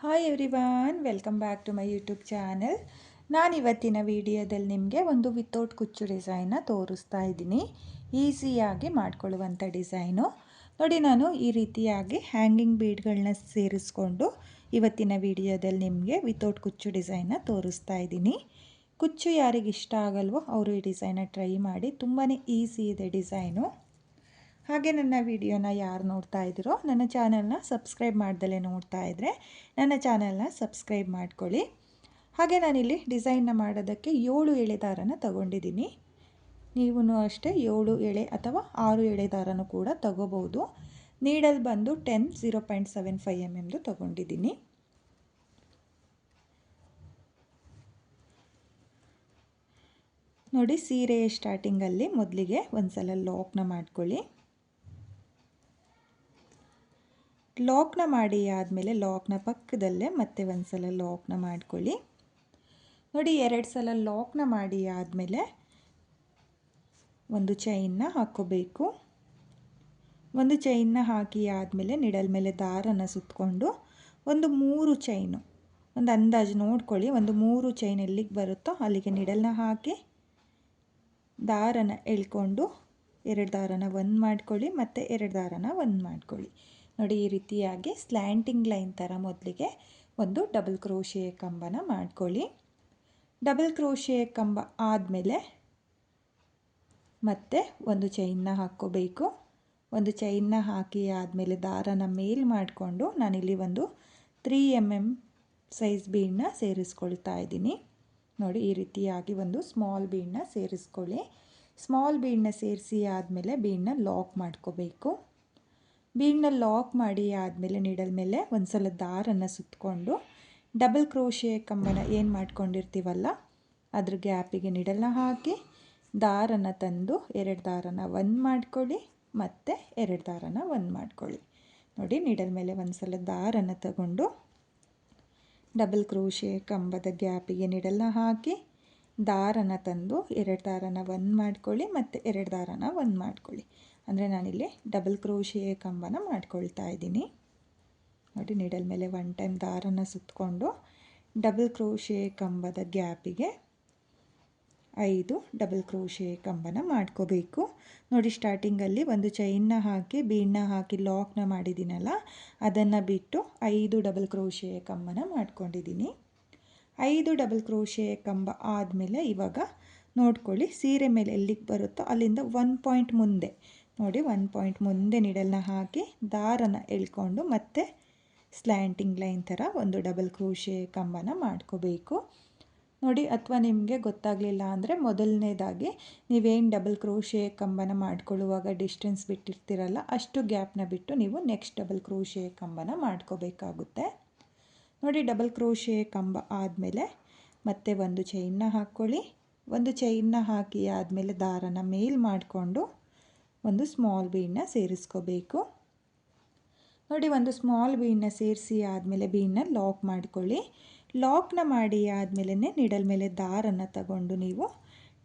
Hi everyone, welcome back to my YouTube channel. ನಾನು ಇವತ್ತಿನ ವಿಡಿಯೋದಲ್ಲಿ ನಿಮಗೆ ಒಂದು ವಿತೌಟ್ ಕುಚ್ಚು ಡಿಸೈನ್ನ ತೋರಿಸ್ತಾ ಇದ್ದೀನಿ. ಈಸಿಯಾಗಿ ಮಾಡ್ಕೊಳ್ಳುವಂಥ ಡಿಸೈನು ನೋಡಿ. ನಾನು ಈ ರೀತಿಯಾಗಿ ಹ್ಯಾಂಗಿಂಗ್ ಬೀಡ್ಗಳನ್ನ ಸೇರಿಸ್ಕೊಂಡು ಇವತ್ತಿನ ವಿಡಿಯೋದಲ್ಲಿ ನಿಮಗೆ ವಿತೌಟ್ ಕುಚ್ಚು ಡಿಸೈನ್ನ ತೋರಿಸ್ತಾ ಇದ್ದೀನಿ. ಕುಚ್ಚು ಯಾರಿಗೆ ಇಷ್ಟ ಆಗಲ್ವೋ ಅವರು ಈ ಡಿಸೈನ್ನ ಟ್ರೈ ಮಾಡಿ. ತುಂಬಾ ಈಸಿ ಇದೆ ಡಿಸೈನು. ಹಾಗೆ ನನ್ನ ವಿಡಿಯೋನ ಯಾರು ನೋಡ್ತಾ ಇದ್ದೀರೋ ನನ್ನ ಚಾನಲ್ನ ಸಬ್ಸ್ಕ್ರೈಬ್ ಮಾಡ್ದಲೇ ನೋಡ್ತಾ ಇದ್ದರೆ ನನ್ನ ಚಾನಲ್ನ ಸಬ್ಸ್ಕ್ರೈಬ್ ಮಾಡ್ಕೊಳ್ಳಿ. ಹಾಗೆ ನಾನಿಲ್ಲಿ ಡಿಸೈನ್ನ ಮಾಡೋದಕ್ಕೆ 7 ಎಳೆ ದಾರನ ತಗೊಂಡಿದ್ದೀನಿ. ನೀವು ಅಷ್ಟೇ 7 ಎಳೆ ಅಥವಾ 6 ಎಳೆ ದಾರನೂ ಕೂಡ ತಗೋಬೋದು. ನೀಡಲ್ ಬಂದು 0.75 mm ತಗೊಂಡಿದ್ದೀನಿ. ನೋಡಿ, ಸೀರೆಯ ಸ್ಟಾರ್ಟಿಂಗಲ್ಲಿ ಮೊದಲಿಗೆ ಒಂದ್ಸಲ ಲಾಕ್ನ ಮಾಡ್ಕೊಳ್ಳಿ. ಲಾಕ್ನ ಮಾಡಿ ಆದಮೇಲೆ ಲಾಕ್ನ ಪಕ್ಕದಲ್ಲೇ ಮತ್ತೆ ಒಂದು ಸಲ ಲಾಕ್ನ ಮಾಡ್ಕೊಳ್ಳಿ. ನೋಡಿ, 2 ಸಲ ಲಾಕ್ನ ಮಾಡಿ ಆದಮೇಲೆ ಒಂದು ಚೈನ್ನ ಹಾಕ್ಕೋಬೇಕು. ಒಂದು ಚೈನ್ನ ಹಾಕಿ ಆದಮೇಲೆ ನಿಡಲ್ ಮೇಲೆ ದಾರನ ಸುತ್ತಕೊಂಡು ಒಂದು 3 ಚೈನು, ಒಂದು ಅಂದಾಜು ನೋಡ್ಕೊಳ್ಳಿ, ಒಂದು 3 ಚೈನ್ ಎಲ್ಲಿಗೆ ಬರುತ್ತೋ ಅಲ್ಲಿಗೆ ನಿಡಲ್ನ ಹಾಕಿ ದಾರನ ಎಳ್ಕೊಂಡು 2 ದಾರನ ಒಂದು ಮಾಡ್ಕೊಳ್ಳಿ, ಮತ್ತು 2 ದಾರನ ಒಂದು ಮಾಡ್ಕೊಳ್ಳಿ. ನೋಡಿ, ಈ ರೀತಿಯಾಗಿ ಸ್ಲ್ಯಾಂಟಿಂಗ್ ಲೈನ್ ಥರ ಮೊದಲಿಗೆ ಒಂದು ಡಬಲ್ ಕ್ರೋಶೆ ಕಂಬನ ಮಾಡ್ಕೊಳ್ಳಿ. ಡಬಲ್ ಕ್ರೋಶೆ ಕಂಬ ಆದಮೇಲೆ ಮತ್ತೆ ಒಂದು ಚೈನ್ನ ಹಾಕ್ಕೋಬೇಕು. ಒಂದು ಚೈನ್ನ ಹಾಕಿ ಆದಮೇಲೆ ದಾರನ ಮೇಲ್ ಮಾಡಿಕೊಂಡು ನಾನಿಲ್ಲಿ ಒಂದು 3 mm ಸೈಜ್ ಬೀಡನ್ನ ಸೇರಿಸ್ಕೊಳ್ತಾ ಇದ್ದೀನಿ. ನೋಡಿ, ಈ ರೀತಿಯಾಗಿ ಒಂದು ಸ್ಮಾಲ್ ಬೀಡನ್ನ ಸೇರಿಸ್ಕೊಳ್ಳಿ. ಸ್ಮಾಲ್ ಬೀಡನ್ನ ಸೇರಿಸಿ ಆದಮೇಲೆ ಬೀಡನ್ನ ಲಾಕ್ ಮಾಡ್ಕೋಬೇಕು. ಬೀಡನ್ನ ಲಾಕ್ ಮಾಡಿ ಆದಮೇಲೆ ನೀಡಲ್ ಮೇಲೆ ಒಂದು ಸಲ ದಾರನ್ನು ಸುತ್ತಕೊಂಡು ಡಬಲ್ ಕ್ರೋಶೆ ಕಂಬನ ಏನು ಮಾಡ್ಕೊಂಡಿರ್ತೀವಲ್ಲ ಅದ್ರ ಗ್ಯಾಪಿಗೆ ನೀಡಲ್ನ ಹಾಕಿ ದಾರನ ತಂದು 2 ದಾರನ ಒಂದು ಮಾಡ್ಕೊಳ್ಳಿ, ಮತ್ತು 2 ದಾರನ ಒಂದು ಮಾಡ್ಕೊಳ್ಳಿ. ನೋಡಿ, ನೀಡಲ್ ಮೇಲೆ ಒಂದು ಸಲ ದಾರನ ತಗೊಂಡು ಡಬಲ್ ಕ್ರೋಶೆ ಕಂಬದ ಗ್ಯಾಪಿಗೆ ನೀಡಲ್ನ ಹಾಕಿ ದಾರನ ತಂದು 2 ದಾರನ ಒಂದು ಮಾಡ್ಕೊಳ್ಳಿ, ಮತ್ತು 2 ದಾರನ ಒಂದು ಮಾಡ್ಕೊಳ್ಳಿ. ಅಂದರೆ ನಾನಿಲ್ಲಿ ಡಬಲ್ ಕ್ರೋಶೆ ಕಂಬನ ಮಾಡ್ಕೊಳ್ತಾ ಇದ್ದೀನಿ. ನೋಡಿ, ನೀಡಲ್ ಮೇಲೆ 1 ಟೈಮ್ ದಾರನ ಸುತ್ತಕೊಂಡು ಡಬಲ್ ಕ್ರೋಶೆ ಕಂಬದ ಗ್ಯಾಪಿಗೆ 5 ಡಬಲ್ ಕ್ರೋಶೆ ಕಂಬನ ಮಾಡ್ಕೋಬೇಕು. ನೋಡಿ, ಸ್ಟಾರ್ಟಿಂಗಲ್ಲಿ ಒಂದು ಚೈನ್ನ ಹಾಕಿ ಬೀಡನ್ನ ಹಾಕಿ ಲಾಕ್ನ ಮಾಡಿದ್ದೀನಲ್ಲ ಅದನ್ನು ಬಿಟ್ಟು 5 ಡಬಲ್ ಕ್ರೋಶೆ ಕಂಬನ ಮಾಡ್ಕೊಂಡಿದ್ದೀನಿ. 5 ಡಬಲ್ ಕ್ರೋಶೆ ಕಂಬ ಆದಮೇಲೆ ಇವಾಗ ನೋಡ್ಕೊಳ್ಳಿ, ಸೀರೆ ಮೇಲೆ ಎಲ್ಲಿಗೆ ಬರುತ್ತೋ ಅಲ್ಲಿಂದ 1 ಪಾಯಿಂಟ್ ಮುಂದೆ ನೋಡಿ, 1 ಪಾಯಿಂಟ್ ಮುಂದೆ ನೀಡಲ್ನ ಹಾಕಿ ದಾರನ ಎಳ್ಕೊಂಡು ಮತ್ತೆ ಸ್ಲ್ಯಾಂಟಿಂಗ್ ಲೈನ್ ಥರ ಒಂದು ಡಬಲ್ ಕ್ರೋಶೆ ಕಂಬನ ಮಾಡ್ಕೋಬೇಕು. ನೋಡಿ, ಅಥವಾ ನಿಮಗೆ ಗೊತ್ತಾಗಲಿಲ್ಲ ಅಂದರೆ ಮೊದಲನೇದಾಗಿ ನೀವೇನು ಡಬಲ್ ಕ್ರೋಶೆ ಕಂಬನ ಮಾಡ್ಕೊಳ್ಳುವಾಗ ಡಿಸ್ಟೆನ್ಸ್ ಬಿಟ್ಟಿರ್ತೀರಲ್ಲ ಅಷ್ಟು ಗ್ಯಾಪ್ನ ಬಿಟ್ಟು ನೀವು ನೆಕ್ಸ್ಟ್ ಡಬಲ್ ಕ್ರೋಶೆ ಕಂಬನ ಮಾಡ್ಕೋಬೇಕಾಗುತ್ತೆ. ನೋಡಿ, ಡಬಲ್ ಕ್ರೋಶೆ ಕಂಬ ಆದಮೇಲೆ ಮತ್ತೆ ಒಂದು ಚೈನ್ನ ಹಾಕ್ಕೊಳ್ಳಿ. ಒಂದು ಚೈನ್ನ ಹಾಕಿ ಆದಮೇಲೆ ದಾರನ ಮೇಲ್ ಮಾಡಿಕೊಂಡು ಒಂದು ಸ್ಮಾಲ್ ಬೀಡನ್ನ ಸೇರಿಸ್ಕೋಬೇಕು. ನೋಡಿ, ಒಂದು ಸ್ಮಾಲ್ ಬೀಡನ್ನ ಸೇರಿಸಿ ಆದಮೇಲೆ ಬೀಡನ್ನ ಲಾಕ್ ಮಾಡ್ಕೊಳ್ಳಿ. ಲಾಕ್ನ ಮಾಡಿ ಆದಮೇಲೆ ನೀಡಲ್ ಮೇಲೆ ದಾರನ ತಗೊಂಡು ನೀವು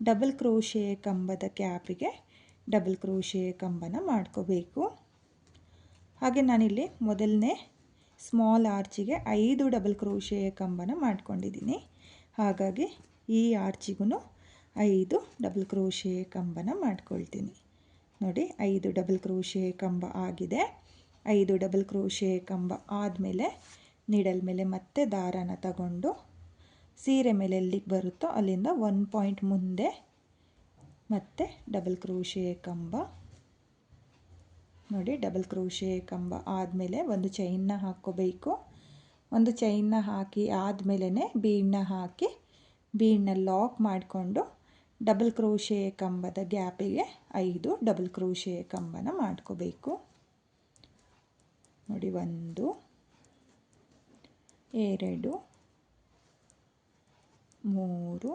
ಡಬಲ್ ಕ್ರೋಶೆ ಕಂಬದ ಕ್ಯಾಪಿಗೆ ಡಬಲ್ ಕ್ರೋಶೆ ಕಂಬನ ಮಾಡ್ಕೋಬೇಕು. ಹಾಗೆ ನಾನಿಲ್ಲಿ ಮೊದಲನೇ ಸ್ಮಾಲ್ ಆರ್ಚಿಗೆ 5 ಡಬಲ್ ಕ್ರೋಶೆ ಕಂಬನ ಮಾಡ್ಕೊಂಡಿದ್ದೀನಿ. ಹಾಗಾಗಿ ಈ ಆರ್ಚಿಗೂ 5 ಡಬಲ್ ಕ್ರೋಶೆ ಕಂಬನ ಮಾಡ್ಕೊಳ್ತೀನಿ. ನೋಡಿ, 5 ಡಬಲ್ ಕ್ರೋಶೆ ಕಂಬ ಆಗಿದೆ. 5 ಡಬಲ್ ಕ್ರೋಶೆ ಕಂಬ ಆದಮೇಲೆ ನೀಡಲ್ ಮೇಲೆ ಮತ್ತೆ ದಾರನ ತಗೊಂಡು ಸೀರೆ ಮೇಲೆ ಎಲ್ಲಿಗೆ ಬರುತ್ತೋ ಅಲ್ಲಿಂದ 1 ಪಾಯಿಂಟ್ ಮುಂದೆ ಮತ್ತೆ ಡಬಲ್ ಕ್ರೋಶೆ ಕಂಬ. ನೋಡಿ, ಡಬಲ್ ಕ್ರೋಶೆ ಕಂಬ ಆದಮೇಲೆ ಒಂದು ಚೈನ್ನ ಹಾಕ್ಕೋಬೇಕು. ಒಂದು ಚೈನ್ನ ಹಾಕಿ ಆದಮೇಲೆ ಬೀಡನ್ನ ಹಾಕಿ ಬೀಡನ್ನ ಲಾಕ್ ಮಾಡಿಕೊಂಡು ಡಬಲ್ ಕ್ರೋಶೆ ಕಂಬದ ಗ್ಯಾಪಿಗೆ 5 ಡಬಲ್ ಕ್ರೋಶೆ ಕಂಬನ ಮಾಡ್ಕೋಬೇಕು. ನೋಡಿ, 1 2 3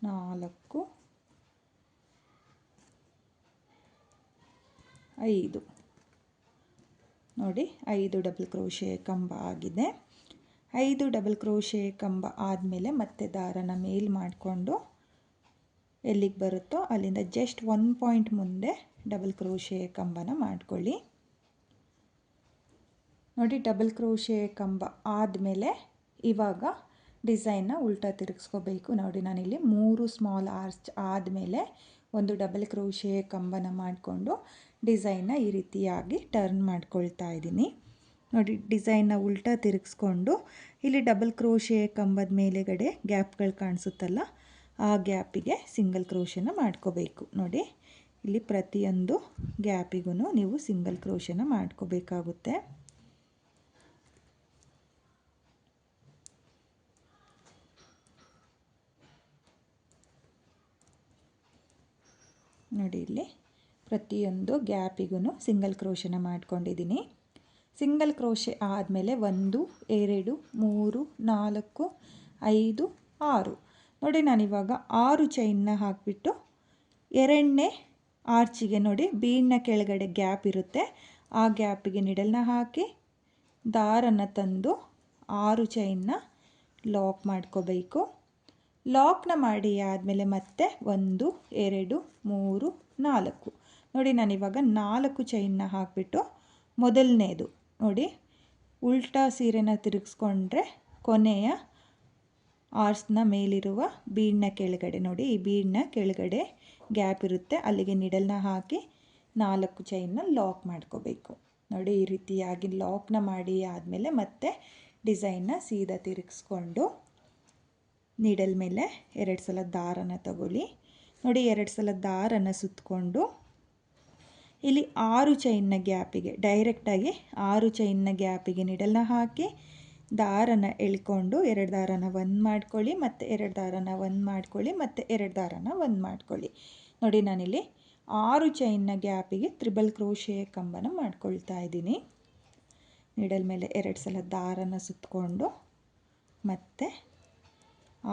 4 5. ನೋಡಿ, 5 ಡಬಲ್ ಕ್ರೋಶೆ ಕಂಬ ಆಗಿದೆ. 5 ಡಬಲ್ ಕ್ರೋಶೆ ಕಂಬ ಆದಮೇಲೆ ಮತ್ತೆ ದಾರನ ಮೇಲ್ ಮಾಡಿಕೊಂಡು ಎಲ್ಲಿಗೆ ಬರುತ್ತೋ ಅಲ್ಲಿಂದ ಜಸ್ಟ್ 1 ಪಾಯಿಂಟ್ ಮುಂದೆ ಡಬಲ್ ಕ್ರೋಶೆ ಕಂಬನ ಮಾಡ್ಕೊಳ್ಳಿ. ನೋಡಿ ಡಬಲ್ ಕ್ರೋಶೆ ಕಂಬ ಆದಮೇಲೆ ಇವಾಗ ಡಿಸೈನ್ನ ಉಲ್ಟಾ ತಿರುಗಿಸ್ಕೋಬೇಕು. ನೋಡಿ ನಾನಿಲ್ಲಿ 3 ಸ್ಮಾಲ್ ಆರ್ಚ್ ಆದಮೇಲೆ ಒಂದು ಡಬಲ್ ಕ್ರೋಶೆ ಕಂಬನ ಮಾಡಿಕೊಂಡು ಡಿಸೈನ್ನ ಈ ರೀತಿಯಾಗಿ ಟರ್ನ್ ಮಾಡ್ಕೊಳ್ತಾ ಇದ್ದೀನಿ. ನೋಡಿ ಡಿಸೈನ್ನ ಉಲ್ಟಾ ತಿರುಗಿಸ್ಕೊಂಡು ಇಲ್ಲಿ ಡಬಲ್ ಕ್ರೋಶೆ ಕಂಬದ ಮೇಲೆಗಡೆ ಗ್ಯಾಪ್ಗಳು ಕಾಣಿಸುತ್ತಲ್ಲ, ಆ ಗ್ಯಾಪಿಗೆ ಸಿಂಗಲ್ ಕ್ರೋಶೆನ ಮಾಡ್ಕೋಬೇಕು. ನೋಡಿ ಇಲ್ಲಿ ಪ್ರತಿಯೊಂದು ಗ್ಯಾಪಿಗೂ ನೀವು ಸಿಂಗಲ್ ಕ್ರೋಶೆನ ಮಾಡ್ಕೋಬೇಕಾಗುತ್ತೆ. ನೋಡಿ ಇಲ್ಲಿ ಪ್ರತಿಯೊಂದು ಗ್ಯಾಪಿಗೂ ಸಿಂಗಲ್ ಕ್ರೋಶೆನ ಮಾಡ್ಕೊಂಡಿದ್ದೀನಿ. ಸಿಂಗಲ್ ಕ್ರೋಶೆ ಆದಮೇಲೆ 1 2 3 4 5 6 ನೋಡಿ ನಾನಿವಾಗ 6 ಚೈನ್ನ ಹಾಕಿಬಿಟ್ಟು ಎರಡನೇ ಆರ್ಚಿಗೆ ನೋಡಿ ಬೀಡ್ನ ಕೆಳಗಡೆ ಗ್ಯಾಪ್ ಇರುತ್ತೆ, ಆ ಗ್ಯಾಪಿಗೆ ನಿಡಲ್ನ ಹಾಕಿ ದಾರನ ತಂದು 6 ಚೈನ್ನ ಲಾಕ್ ಮಾಡ್ಕೋಬೇಕು. ಲಾಕ್ನ ಮಾಡಿ ಆದಮೇಲೆ ಮತ್ತೆ 1 2 3 4 ನೋಡಿ ನಾನಿವಾಗ 4 ಚೈನ್ನ ಹಾಕಿಬಿಟ್ಟು ಮೊದಲನೇದು ನೋಡಿ ಉಲ್ಟಾ ಸೀರೆನ ತಿರುಗಿಸ್ಕೊಂಡ್ರೆ ಕೊನೆಯ ಆರ್ಸ್ನ ಮೇಲಿರುವ ಬೀಡ್ನ ಕೆಳಗಡೆ ನೋಡಿ ಈ ಬೀಡ್ನ ಕೆಳಗಡೆ ಗ್ಯಾಪ್ ಇರುತ್ತೆ, ಅಲ್ಲಿಗೆ ನಿಡಲ್ನ ಹಾಕಿ 4 ಚೈನ್ನ ಲಾಕ್ ಮಾಡ್ಕೋಬೇಕು. ನೋಡಿ ಈ ರೀತಿಯಾಗಿ ಲಾಕ್ನ ಮಾಡಿ ಆದಮೇಲೆ ಮತ್ತೆ ಡಿಸೈನ್ನ ಸೀದಾ ತಿರುಗಿಸ್ಕೊಂಡು ನೀಡಲ್ ಮೇಲೆ 2 ಸಲ ದಾರನ ತಗೊಳ್ಳಿ. ನೋಡಿ 2 ಸಲ ದಾರನ ಸುತ್ತಕೊಂಡು ಇಲ್ಲಿ 6 ಚೈನ್ನ ಗ್ಯಾಪಿಗೆ ಡೈರೆಕ್ಟಾಗಿ 6 ಚೈನ್ನ ಗ್ಯಾಪಿಗೆ ನಿಡಲ್ನ ಹಾಕಿ ದಾರನ ಎಳ್ಕೊಂಡು 2 ದಾರನ 1 ಮಾಡ್ಕೊಳ್ಳಿ, ಮತ್ತು 2 ದಾರನ 1 ಮಾಡ್ಕೊಳ್ಳಿ, ಮತ್ತು 2 ದಾರನ 1 ಮಾಡ್ಕೊಳ್ಳಿ. ನೋಡಿ ನಾನಿಲ್ಲಿ 6 ಚೈನ್ನ ಗ್ಯಾಪಿಗೆ ತ್ರಿಬಲ್ ಕ್ರೋಶೆ ಕಂಬನ ಮಾಡ್ಕೊಳ್ತಾ ಇದ್ದೀನಿ. ನಿಡಲ್ ಮೇಲೆ 2 ಸಲ ದಾರನ ಸುತ್ತಕೊಂಡು ಮತ್ತು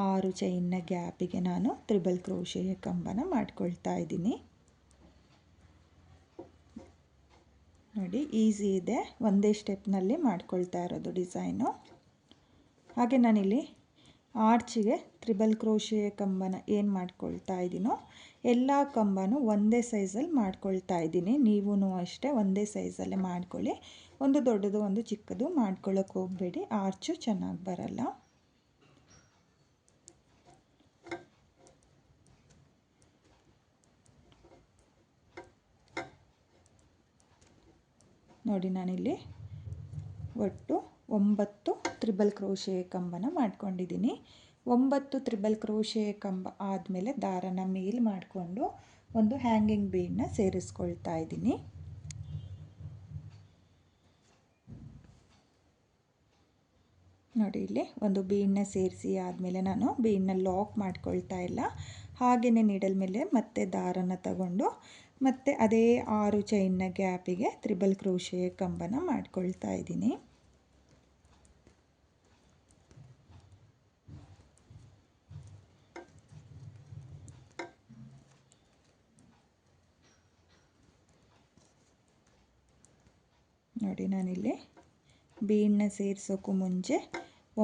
6 ಚೈನ್ನ ಗ್ಯಾಪಿಗೆ ನಾನು ತ್ರಿಬಲ್ ಕ್ರೋಶೆ ಕಂಬನ ಮಾಡ್ಕೊಳ್ತಾ ಇದ್ದೀನಿ. ನೋಡಿ ಈಸಿ ಇದೆ, ಒಂದೇ ಸ್ಟೆಪ್ನಲ್ಲಿ ಮಾಡ್ಕೊಳ್ತಾ ಇರೋದು ಡಿಸೈನು. ಹಾಗೆ ನಾನಿಲ್ಲಿ ಆರ್ಚಿಗೆ ತ್ರಿಬಲ್ ಕ್ರೋಶೆ ಕಂಬನ ಏನು ಮಾಡ್ಕೊಳ್ತಾ ಇದ್ದೀನೋ ಎಲ್ಲ ಕಂಬನೂ ಒಂದೇ ಸೈಜಲ್ಲಿ ಮಾಡ್ಕೊಳ್ತಾ ಇದ್ದೀನಿ. ನೀವೂ ಅಷ್ಟೇ ಒಂದೇ ಸೈಜಲ್ಲೇ ಮಾಡ್ಕೊಳ್ಳಿ, ಒಂದು ದೊಡ್ಡದು ಒಂದು ಚಿಕ್ಕದು ಮಾಡ್ಕೊಳ್ಳೋಕೆ ಹೋಗಬೇಡಿ, ಆರ್ಚು ಚೆನ್ನಾಗಿ ಬರಲ್ಲ. ನೋಡಿ ನಾನಿಲ್ಲಿ ಒಟ್ಟು 9 ತ್ರಿಬಲ್ ಕ್ರೋಶೆ ಕಂಬನ ಮಾಡ್ಕೊಂಡಿದ್ದೀನಿ. 9 ತ್ರಿಬಲ್ ಕ್ರೋಶೆ ಕಂಬ ಆದಮೇಲೆ ದಾರನ ಮೇಲ್ ಮಾಡಿಕೊಂಡು ಒಂದು ಹ್ಯಾಂಗಿಂಗ್ ಬೀಡನ್ನ ಸೇರಿಸ್ಕೊಳ್ತಾ ಇದ್ದೀನಿ. ನೋಡಿ ಇಲ್ಲಿ ಒಂದು ಬೀಡನ್ನ ಸೇರಿಸಿ ಆದಮೇಲೆ ನಾನು ಬೀಡನ್ನ ಲಾಕ್ ಮಾಡ್ಕೊಳ್ತಾ ಇಲ್ಲ, ಹಾಗೆಯೇ ನೀಡಲ್ ಮೇಲೆ ಮತ್ತೆ ದಾರನ ತಗೊಂಡು ಮತ್ತು ಅದೇ 6 ಚೈನ್ನ ಗ್ಯಾಪಿಗೆ ತ್ರಿಬಲ್ ಕ್ರೋಶೆ ಕಂಬನ ಮಾಡ್ಕೊಳ್ತಾ ಇದ್ದೀನಿ. ನೋಡಿ ನಾನಿಲ್ಲಿ ಬೀಡನ್ನ ಸೇರಿಸೋಕ್ಕೂ ಮುಂಚೆ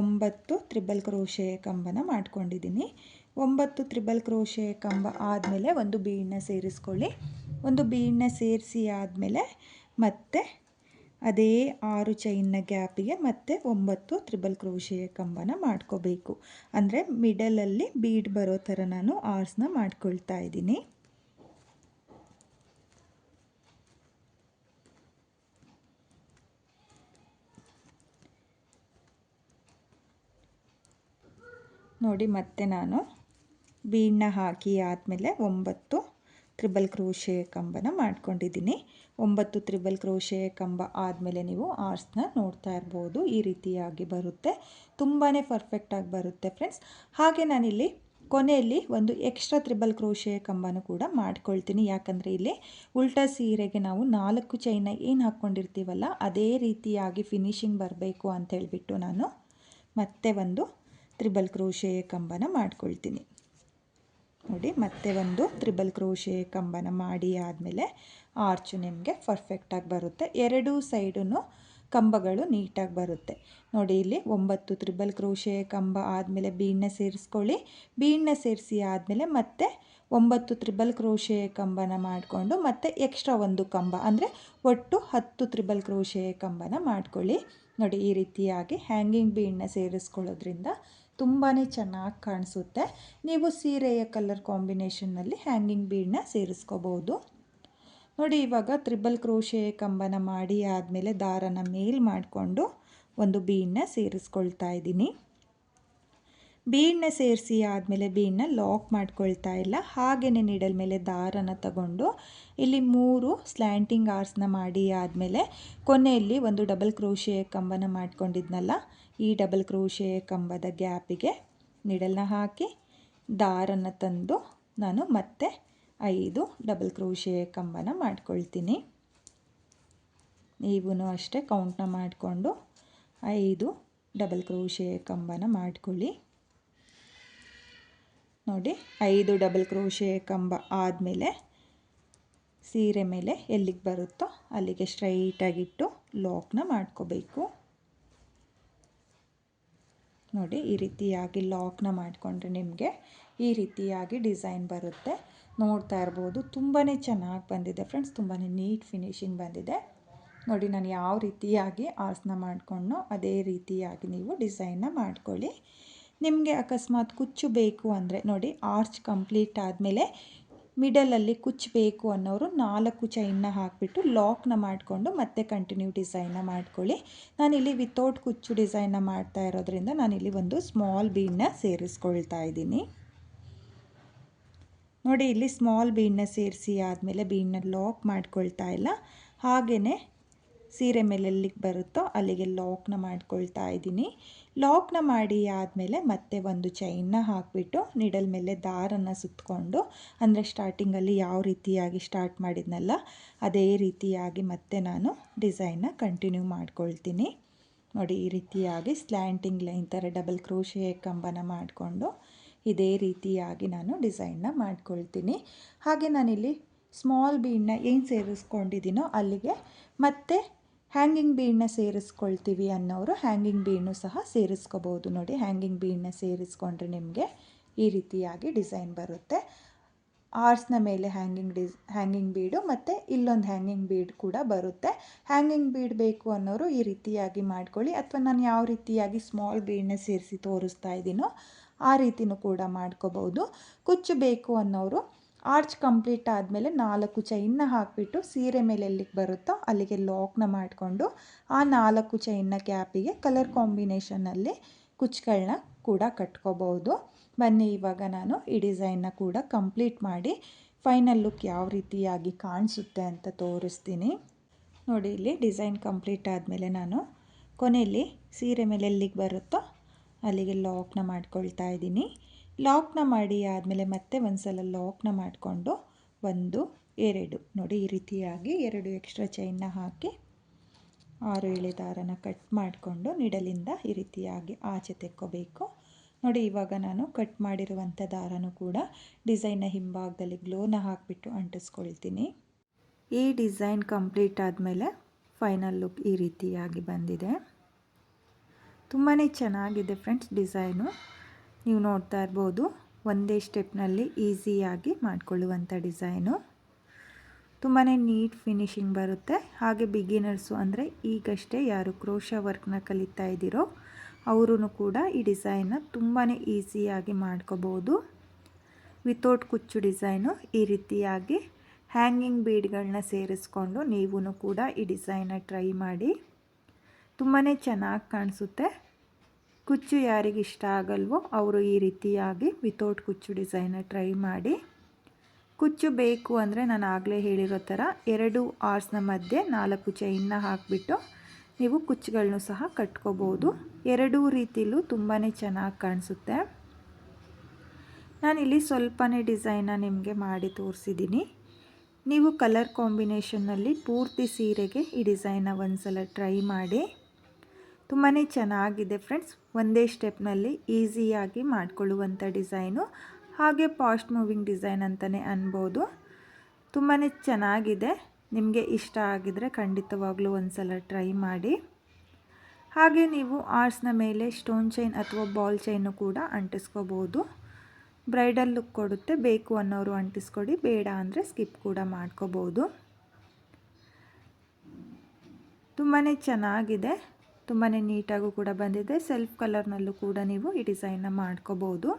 9 ತ್ರಿಬಲ್ ಕ್ರೋಶೆ ಕಂಬನ ಮಾಡ್ಕೊಂಡಿದ್ದೀನಿ. 9 ತ್ರಿಬಲ್ ಕ್ರೋಶೆ ಕಂಬ ಆದಮೇಲೆ ಒಂದು ಬೀಡನ್ನ ಸೇರಿಸ್ಕೊಳ್ಳಿ. ಒಂದು ಬೀಡನ್ನ ಸೇರಿಸಿ ಆದಮೇಲೆ ಮತ್ತೆ ಅದೇ 6 ಚೈನ್ನ ಗ್ಯಾಪಿಗೆ ಮತ್ತೆ 9 ತ್ರಿಬಲ್ ಕ್ರೋಶೆ ಕಂಬನ ಮಾಡ್ಕೋಬೇಕು. ಅಂದರೆ ಮಿಡಲಲ್ಲಿ ಬೀಡ್ ಬರೋ ಥರ ನಾನು ಆರ್ಸ್ನ ಮಾಡ್ಕೊಳ್ತಾ ಇದ್ದೀನಿ. ನೋಡಿ ಮತ್ತೆ ನಾನು ಬೀಡನ್ನ ಹಾಕಿ ಆದಮೇಲೆ 9 ತ್ರಿಬಲ್ ಕ್ರೋಶೆ ಕಂಬನ ಮಾಡ್ಕೊಂಡಿದ್ದೀನಿ. 9 ತ್ರಿಬಲ್ ಕ್ರೋಶೆ ಕಂಬ ಆದಮೇಲೆ ನೀವು ಆರ್ಸ್ನ ನೋಡ್ತಾ ಇರ್ಬೋದು, ಈ ರೀತಿಯಾಗಿ ಬರುತ್ತೆ, ತುಂಬಾ ಪರ್ಫೆಕ್ಟಾಗಿ ಬರುತ್ತೆ ಫ್ರೆಂಡ್ಸ್. ಹಾಗೆ ನಾನಿಲ್ಲಿ ಕೊನೆಯಲ್ಲಿ ಒಂದು ಎಕ್ಸ್ಟ್ರಾ ತ್ರಿಬಲ್ ಕ್ರೋಶೆ ಕಂಬನೂ ಕೂಡ ಮಾಡ್ಕೊಳ್ತೀನಿ. ಯಾಕಂದರೆ ಇಲ್ಲಿ ಉಲ್ಟಾ ಸೀರೆಗೆ ನಾವು 4 ಚೈನ ಏನು ಹಾಕ್ಕೊಂಡಿರ್ತೀವಲ್ಲ ಅದೇ ರೀತಿಯಾಗಿ ಫಿನಿಶಿಂಗ್ ಬರಬೇಕು ಅಂತ ಹೇಳಿಬಿಟ್ಟು ನಾನು ಮತ್ತೆ ಒಂದು ತ್ರಿಬಲ್ ಕ್ರೋಶೆ ಕಂಬನ ಮಾಡ್ಕೊಳ್ತೀನಿ. ನೋಡಿ ಮತ್ತೆ ಒಂದು ತ್ರಿಬಲ್ ಕ್ರೋಶೆ ಕಂಬನ ಮಾಡಿ ಆದಮೇಲೆ ಆರ್ಚು ನಿಮಗೆ ಪರ್ಫೆಕ್ಟಾಗಿ ಬರುತ್ತೆ, ಎರಡೂ ಸೈಡೂ ಕಂಬಗಳು ನೀಟಾಗಿ ಬರುತ್ತೆ. ನೋಡಿ ಇಲ್ಲಿ 9 ತ್ರಿಬಲ್ ಕ್ರೋಶೆ ಕಂಬ ಆದಮೇಲೆ ಬೀಡನ್ನ ಸೇರಿಸ್ಕೊಳ್ಳಿ. ಬೀಡನ್ನ ಸೇರಿಸಿ ಆದಮೇಲೆ ಮತ್ತೆ 9 ತ್ರಿಬಲ್ ಕ್ರೋಶೆ ಕಂಬನ ಮಾಡಿಕೊಂಡು ಮತ್ತೆ ಎಕ್ಸ್ಟ್ರಾ ಒಂದು ಕಂಬ ಅಂದರೆ ಒಟ್ಟು 10 ತ್ರಿಬಲ್ ಕ್ರೋಶೆ ಕಂಬನ ಮಾಡ್ಕೊಳ್ಳಿ. ನೋಡಿ ಈ ರೀತಿಯಾಗಿ ಹ್ಯಾಂಗಿಂಗ್ ಬೀಡನ್ನ ಸೇರಿಸ್ಕೊಳ್ಳೋದ್ರಿಂದ ತುಂಬಾ ಚೆನ್ನಾಗಿ ಕಾಣಿಸುತ್ತೆ. ನೀವು ಸೀರೆಯ ಕಲರ್ ಕಾಂಬಿನೇಷನ್ನಲ್ಲಿ ಹ್ಯಾಂಗಿಂಗ್ ಬೀಡನ್ನ ಸೇರಿಸ್ಕೋಬೋದು. ನೋಡಿ ಇವಾಗ ತ್ರಿಬಲ್ ಕ್ರೋಶೆ ಕಂಬನ ಮಾಡಿ ಆದಮೇಲೆ ದಾರನ ಮೇಲ್ ಮಾಡಿಕೊಂಡು ಒಂದು ಬೀಡನ್ನ ಸೇರಿಸ್ಕೊಳ್ತಾ ಇದ್ದೀನಿ. ಬೀಡನ್ನ ಸೇರಿಸಿ ಆದಮೇಲೆ ಬೀಡನ್ನ ಲಾಕ್ ಮಾಡ್ಕೊಳ್ತಾ ಇಲ್ಲ, ಹಾಗೆಯೇ ನೀಡಲ್ ಮೇಲೆ ದಾರನ ತಗೊಂಡು ಇಲ್ಲಿ 3 ಸ್ಲ್ಯಾಂಟಿಂಗ್ ಆರ್ಸ್ನ ಮಾಡಿ ಆದಮೇಲೆ ಕೊನೆಯಲ್ಲಿ ಒಂದು ಡಬಲ್ ಕ್ರೋಶೆ ಕಂಬನ ಮಾಡ್ಕೊಂಡಿದ್ನಲ್ಲ, ಈ ಡಬಲ್ ಕ್ರೋಶೆ ಕಂಬದ ಗ್ಯಾಪಿಗೆ ನೀಡಲ್ನ ಹಾಕಿ ದಾರನ ತಂದು ನಾನು ಮತ್ತೆ 5 ಡಬಲ್ ಕ್ರೋಶೆ ಕಂಬನ ಮಾಡ್ಕೊಳ್ತೀನಿ. ನೀವು ಅಷ್ಟೇ ಕೌಂಟ್ನ ಮಾಡಿಕೊಂಡು 5 ಡಬಲ್ ಕ್ರೋಶೆ ಕಂಬನ ಮಾಡ್ಕೊಳ್ಳಿ. ನೋಡಿ 5 ಡಬಲ್ ಕ್ರೋಶೆ ಕಂಬ ಆದಮೇಲೆ ಸೀರೆ ಮೇಲೆ ಎಲ್ಲಿಗೆ ಬರುತ್ತೋ ಅಲ್ಲಿಗೆ ಸ್ಟ್ರೈಟಾಗಿಟ್ಟು ಲಾಕ್ನ ಮಾಡ್ಕೋಬೇಕು. ನೋಡಿ ಈ ರೀತಿಯಾಗಿ ಲಾಕ್ನ ಮಾಡಿಕೊಂಡ್ರೆ ನಿಮಗೆ ಈ ರೀತಿಯಾಗಿ ಡಿಸೈನ್ ಬರುತ್ತೆ. ನೋಡ್ತಾ ಇರ್ಬೋದು, ತುಂಬಾ ಚೆನ್ನಾಗಿ ಬಂದಿದೆ ಫ್ರೆಂಡ್ಸ್, ತುಂಬಾ ನೀಟ್ ಫಿನಿಶಿಂಗ್ ಬಂದಿದೆ. ನೋಡಿ ನಾನು ಯಾವ ರೀತಿಯಾಗಿ ಆಸನ ಮಾಡಿಕೊಂಡೋ ಅದೇ ರೀತಿಯಾಗಿ ನೀವು ಡಿಸೈನ್ನ ಮಾಡ್ಕೊಳ್ಳಿ. ನಿಮಗೆ ಅಕಸ್ಮಾತ್ ಕುಚ್ಚು ಬೇಕು ಅಂದರೆ ನೋಡಿ, ಆರ್ಚ್ ಕಂಪ್ಲೀಟ್ ಆದಮೇಲೆ ಮಿಡಲಲ್ಲಿ ಕುಚ್ಚು ಬೇಕು ಅನ್ನೋರು 4 ಚೈನ್ನ ಹಾಕಿಬಿಟ್ಟು ಲಾಕ್ನ ಮಾಡಿಕೊಂಡು ಮತ್ತೆ ಕಂಟಿನ್ಯೂ ಡಿಸೈನ್ನ ಮಾಡ್ಕೊಳ್ಳಿ. ನಾನಿಲ್ಲಿ ವಿತೌಟ್ ಕುಚ್ಚು ಡಿಸೈನ್ನ ಮಾಡ್ತಾ ಇರೋದ್ರಿಂದ ನಾನಿಲ್ಲಿ ಒಂದು ಸ್ಮಾಲ್ ಬೀಡನ್ನ ಸೇರಿಸ್ಕೊಳ್ತಾ ಇದ್ದೀನಿ. ನೋಡಿ ಇಲ್ಲಿ ಸ್ಮಾಲ್ ಬೀಡನ್ನ ಸೇರಿಸಿ ಆದಮೇಲೆ ಬೀಡನ್ನ ಲಾಕ್ ಮಾಡ್ಕೊಳ್ತಾ ಇಲ್ಲ, ಹಾಗೆಯೇ ಸೀರೆ ಮೇಲೆ ಎಲ್ಲಿಗೆ ಬರುತ್ತೋ ಅಲ್ಲಿಗೆ ಲಾಕ್ನ ಮಾಡ್ಕೊಳ್ತಾ ಇದ್ದೀನಿ. ಲಾಕ್ನ ಮಾಡಿ ಆದಮೇಲೆ ಮತ್ತೆ ಒಂದು ಚೈನ್ನ ಹಾಕಿಬಿಟ್ಟು ನೀಡಲ್ ಮೇಲೆ ದಾರನ ಸುತ್ತಕೊಂಡು, ಅಂದರೆ ಸ್ಟಾರ್ಟಿಂಗಲ್ಲಿ ಯಾವ ರೀತಿಯಾಗಿ ಸ್ಟಾರ್ಟ್ ಮಾಡಿದ್ನಲ್ಲ ಅದೇ ರೀತಿಯಾಗಿ ಮತ್ತೆ ನಾನು ಡಿಸೈನ್ನ ಕಂಟಿನ್ಯೂ ಮಾಡ್ಕೊಳ್ತೀನಿ. ನೋಡಿ ಈ ರೀತಿಯಾಗಿ ಸ್ಲ್ಯಾಂಟಿಂಗ್ ಲೈನ್ ಥರ ಡಬಲ್ ಕ್ರೋಶೆ ಕಂಬನ ಮಾಡಿಕೊಂಡು ಇದೇ ರೀತಿಯಾಗಿ ನಾನು ಡಿಸೈನ್ನ ಮಾಡ್ಕೊಳ್ತೀನಿ. ಹಾಗೆ ನಾನಿಲ್ಲಿ ಸ್ಮಾಲ್ ಬೀಡನ್ನ ಏನು ಸೇರಿಸ್ಕೊಂಡಿದ್ದೀನೋ ಅಲ್ಲಿಗೆ ಮತ್ತೆ ಹ್ಯಾಂಗಿಂಗ್ ಬೀಡನ್ನ ಸೇರಿಸ್ಕೊಳ್ತೀವಿ ಅನ್ನೋರು ಹ್ಯಾಂಗಿಂಗ್ ಬೀಡನ್ನೂ ಸಹ ಸೇರಿಸ್ಕೋಬೋದು. ನೋಡಿ ಹ್ಯಾಂಗಿಂಗ್ ಬೀಡನ್ನ ಸೇರಿಸ್ಕೊಂಡ್ರೆ ನಿಮಗೆ ಈ ರೀತಿಯಾಗಿ ಡಿಸೈನ್ ಬರುತ್ತೆ. ಆರ್ಸ್ನ ಮೇಲೆ ಹ್ಯಾಂಗಿಂಗ್ ಬೀಡು ಮತ್ತು ಇಲ್ಲೊಂದು ಹ್ಯಾಂಗಿಂಗ್ ಬೀಡ್ ಕೂಡ ಬರುತ್ತೆ. ಹ್ಯಾಂಗಿಂಗ್ ಬೀಡ್ ಬೇಕು ಅನ್ನೋರು ಈ ರೀತಿಯಾಗಿ ಮಾಡ್ಕೊಳ್ಳಿ, ಅಥವಾ ನಾನು ಯಾವ ರೀತಿಯಾಗಿ ಸ್ಮಾಲ್ ಬೀಡನ್ನ ಸೇರಿಸಿ ತೋರಿಸ್ತಾ ಇದ್ದೀನೋ ಆ ರೀತಿಯೂ ಕೂಡ ಮಾಡ್ಕೋಬೋದು. ಕುಚ್ಚು ಬೇಕು ಅನ್ನೋರು ಆರ್ಚ್ ಕಂಪ್ಲೀಟ್ ಆದಮೇಲೆ 4 ಚೈನ್ನ ಹಾಕಿಬಿಟ್ಟು ಸೀರೆ ಮೇಲೆ ಎಲ್ಲಿಗೆ ಬರುತ್ತೋ ಅಲ್ಲಿಗೆ ಲಾಕ್ನ ಮಾಡಿಕೊಂಡು ಆ 4 ಚೈನ್ನ ಕ್ಯಾಪಿಗೆ ಕಲರ್ ಕಾಂಬಿನೇಷನ್ನಲ್ಲಿ ಕುಚ್ಚುಗಳನ್ನ ಕೂಡ ಕಟ್ಕೋಬೋದು. ಬನ್ನಿ ಇವಾಗ ನಾನು ಈ ಡಿಸೈನ್ನ ಕೂಡ ಕಂಪ್ಲೀಟ್ ಮಾಡಿ ಫೈನಲ್ ಲುಕ್ ಯಾವ ರೀತಿಯಾಗಿ ಕಾಣಿಸುತ್ತೆ ಅಂತ ತೋರಿಸ್ತೀನಿ. ನೋಡಿ ಇಲ್ಲಿ ಡಿಸೈನ್ ಕಂಪ್ಲೀಟ್ ಆದಮೇಲೆ ನಾನು ಕೊನೆಯಲ್ಲಿ ಸೀರೆ ಮೇಲೆ ಎಲ್ಲಿಗೆ ಬರುತ್ತೋ ಅಲ್ಲಿಗೆ ಲಾಕ್ನ ಮಾಡ್ಕೊಳ್ತಾ ಇದ್ದೀನಿ. ಲಾಕ್ನ ಮಾಡಿ ಆದಮೇಲೆ ಮತ್ತೆ ಒಂದು ಸಲ ಲಾಕ್ನ ಮಾಡಿಕೊಂಡು 1 2 ನೋಡಿ ಈ ರೀತಿಯಾಗಿ 2 ಎಕ್ಸ್ಟ್ರಾ ಚೈನ್ನ ಹಾಕಿ 6 ಎಳೆ ದಾರನ ಕಟ್ ಮಾಡಿಕೊಂಡು ನಿಡಲಿಂದ ಈ ರೀತಿಯಾಗಿ ಆಚೆ ತೆಕ್ಕೋಬೇಕು. ನೋಡಿ ಇವಾಗ ನಾನು ಕಟ್ ಮಾಡಿರುವಂಥ ದಾರನೂ ಕೂಡ ಡಿಸೈನ್ನ ಹಿಂಭಾಗದಲ್ಲಿ ಗ್ಲೋನ ಹಾಕಿಬಿಟ್ಟು ಅಂಟಿಸ್ಕೊಳ್ತೀನಿ. ಈ ಡಿಸೈನ್ ಕಂಪ್ಲೀಟ್ ಆದಮೇಲೆ ಫೈನಲ್ ಲುಕ್ ಈ ರೀತಿಯಾಗಿ ಬಂದಿದೆ. ತುಂಬಾ ಚೆನ್ನಾಗಿದೆ ಫ್ರೆಂಡ್ಸ್ ಡಿಸೈನು. ನೀವು ನೋಡ್ತಾ ಇರ್ಬೋದು, ಒಂದೇ ಸ್ಟೆಪ್ನಲ್ಲಿ ಈಸಿಯಾಗಿ ಮಾಡಿಕೊಳ್ಳುವಂಥ ಡಿಸೈನು. ತುಂಬಾ ನೀಟ್ ಫಿನಿಶಿಂಗ್ ಬರುತ್ತೆ. ಹಾಗೆ ಬಿಗಿನರ್ಸು ಅಂದರೆ ಈಗಷ್ಟೇ ಯಾರು ಕ್ರೋಶಾ ವರ್ಕ್ನ ಕಲಿತಾ ಇದ್ದೀರೋ ಅವರು ಕೂಡ ಈ ಡಿಸೈನ್ನ ತುಂಬಾ ಈಸಿಯಾಗಿ ಮಾಡ್ಕೋಬೋದು. ವಿತೌಟ್ ಕುಚ್ಚು ಡಿಸೈನು ಈ ರೀತಿಯಾಗಿ ಹ್ಯಾಂಗಿಂಗ್ ಬೀಡ್ಗಳನ್ನ ಸೇರಿಸ್ಕೊಂಡು ನೀವು ಕೂಡ ಈ ಡಿಸೈನ್ನ ಟ್ರೈ ಮಾಡಿ. ತುಂಬಾ ಚೆನ್ನಾಗಿ ಕಾಣಿಸುತ್ತೆ. ಕುಚ್ಚು ಯಾರಿಗೆ ಇಷ್ಟ ಆಗಲ್ವೋ ಅವರು ಈ ರೀತಿಯಾಗಿ ವಿತೌಟ್ ಕುಚ್ಚು ಡಿಸೈನ್ನ ಟ್ರೈ ಮಾಡಿ. ಕುಚ್ಚು ಬೇಕು ಅಂದರೆ ನಾನು ಆಗಲೇ ಹೇಳಿರೋ ಥರ 2 ಆರ್ಸ್ನ ಮಧ್ಯೆ 4 ಚೈನ್ನ ಹಾಕಿಬಿಟ್ಟು ನೀವು ಕುಚ್ಚುಗಳನ್ನೂ ಸಹ ಕಟ್ಕೋಬೋದು. ಎರಡೂ ರೀತಿಲೂ ತುಂಬಾ ಚೆನ್ನಾಗಿ ಕಾಣಿಸುತ್ತೆ. ನಾನಿಲ್ಲಿ ಸ್ವಲ್ಪನೇ ಡಿಸೈನ್ನ ನಿಮಗೆ ಮಾಡಿ ತೋರಿಸಿದ್ದೀನಿ. ನೀವು ಕಲರ್ ಕಾಂಬಿನೇಷನ್ನಲ್ಲಿ ಪೂರ್ತಿ ಸೀರೆಗೆ ಈ ಡಿಸೈನ್ನ ಒಂದು ಸಲ ಟ್ರೈ ಮಾಡಿ. ತುಂಬಾ ಚೆನ್ನಾಗಿದೆ ಫ್ರೆಂಡ್ಸ್. ಒಂದೇ ಸ್ಟೆಪ್ನಲ್ಲಿ ಈಸಿಯಾಗಿ ಮಾಡಿಕೊಳ್ಳುವಂಥ ಡಿಸೈನು, ಹಾಗೆ ಫಾಸ್ಟ್ ಮೂವಿಂಗ್ ಡಿಸೈನ್ ಅಂತಲೇ ಅನ್ಬೋದು. ತುಂಬಾ ಚೆನ್ನಾಗಿದೆ. ನಿಮಗೆ ಇಷ್ಟ ಆಗಿದರೆ ಖಂಡಿತವಾಗ್ಲೂ ಒಂದು ಸಲ ಟ್ರೈ ಮಾಡಿ. ಹಾಗೆ ನೀವು ಆರ್ಸ್ನ ಮೇಲೆ ಸ್ಟೋನ್ ಚೈನ್ ಅಥವಾ ಬಾಲ್ ಚೈನು ಕೂಡ ಅಂಟಿಸ್ಕೋಬೋದು. ಬ್ರೈಡಲ್ ಲುಕ್ ಕೊಡುತ್ತೆ. ಬೇಕು ಅನ್ನೋರು ಅಂಟಿಸ್ಕೊಡಿ, ಬೇಡ ಅಂದರೆ ಸ್ಕಿಪ್ ಕೂಡ ಮಾಡ್ಕೋಬೋದು. ತುಂಬಾ ಚೆನ್ನಾಗಿದೆ, ತುಂಬಾ ನೀಟಾಗೂ ಕೂಡ ಬಂದಿದೆ. ಸೆಲ್ಫ್ ಕಲರ್ನಲ್ಲೂ ಕೂಡ ನೀವು ಈ ಡಿಸೈನ್ನ ಮಾಡ್ಕೋಬೋದು.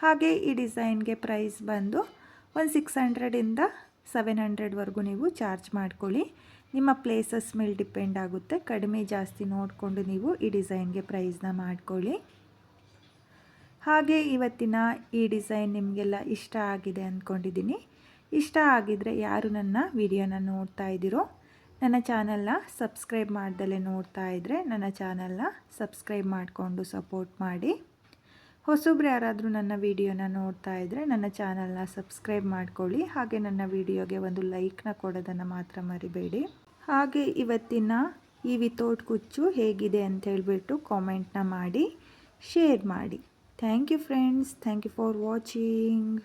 ಹಾಗೆ ಈ ಡಿಸೈನ್ಗೆ ಪ್ರೈಸ್ ಬಂದು ಒಂದು 600ಇಂದ 700ವರೆಗೂ ನೀವು ಚಾರ್ಜ್ ಮಾಡ್ಕೊಳ್ಳಿ. ನಿಮ್ಮ ಪ್ಲೇಸಸ್ ಮೇಲೆ ಡಿಪೆಂಡ್ ಆಗುತ್ತೆ. ಕಡಿಮೆ ಜಾಸ್ತಿ ನೋಡಿಕೊಂಡು ನೀವು ಈ ಡಿಸೈನ್ಗೆ ಪ್ರೈಸ್ನ ಮಾಡ್ಕೊಳ್ಳಿ. ಹಾಗೆ ಇವತ್ತಿನ ಈ ಡಿಸೈನ್ ನಿಮಗೆಲ್ಲ ಇಷ್ಟ ಆಗಿದೆ ಅಂದ್ಕೊಂಡಿದ್ದೀನಿ. ಇಷ್ಟ ಆಗಿದರೆ ಯಾರು ನನ್ನ ವಿಡಿಯೋನ ನೋಡ್ತಾ ಇದ್ದೀರೋ, ನನ್ನ ಚಾನಲ್ನ ಸಬ್ಸ್ಕ್ರೈಬ್ ಮಾಡ್ದಲೇ ನೋಡ್ತಾ ಇದ್ದರೆ ನನ್ನ ಚಾನಲ್ನ ಸಬ್ಸ್ಕ್ರೈಬ್ ಮಾಡಿಕೊಂಡು ಸಪೋರ್ಟ್ ಮಾಡಿ. ಹೊಸಬ್ರು ಯಾರಾದರೂ ನನ್ನ ವಿಡಿಯೋನ ನೋಡ್ತಾ ಇದ್ದರೆ ನನ್ನ ಚಾನಲ್ನ ಸಬ್ಸ್ಕ್ರೈಬ್ ಮಾಡ್ಕೊಳ್ಳಿ. ಹಾಗೆ ನನ್ನ ವಿಡಿಯೋಗೆ ಒಂದು ಲೈಕ್ನ ಕೊಡೋದನ್ನು ಮಾತ್ರ ಮರಿಬೇಡಿ. ಹಾಗೆ ಇವತ್ತಿನ ಈ ವಿತೌಟ್ ಕುಚ್ಚು ಹೇಗಿದೆ ಅಂತ ಹೇಳಿಬಿಟ್ಟು ಕಾಮೆಂಟ್ನ ಮಾಡಿ, ಶೇರ್ ಮಾಡಿ. Thank you friends. Thank you for watching.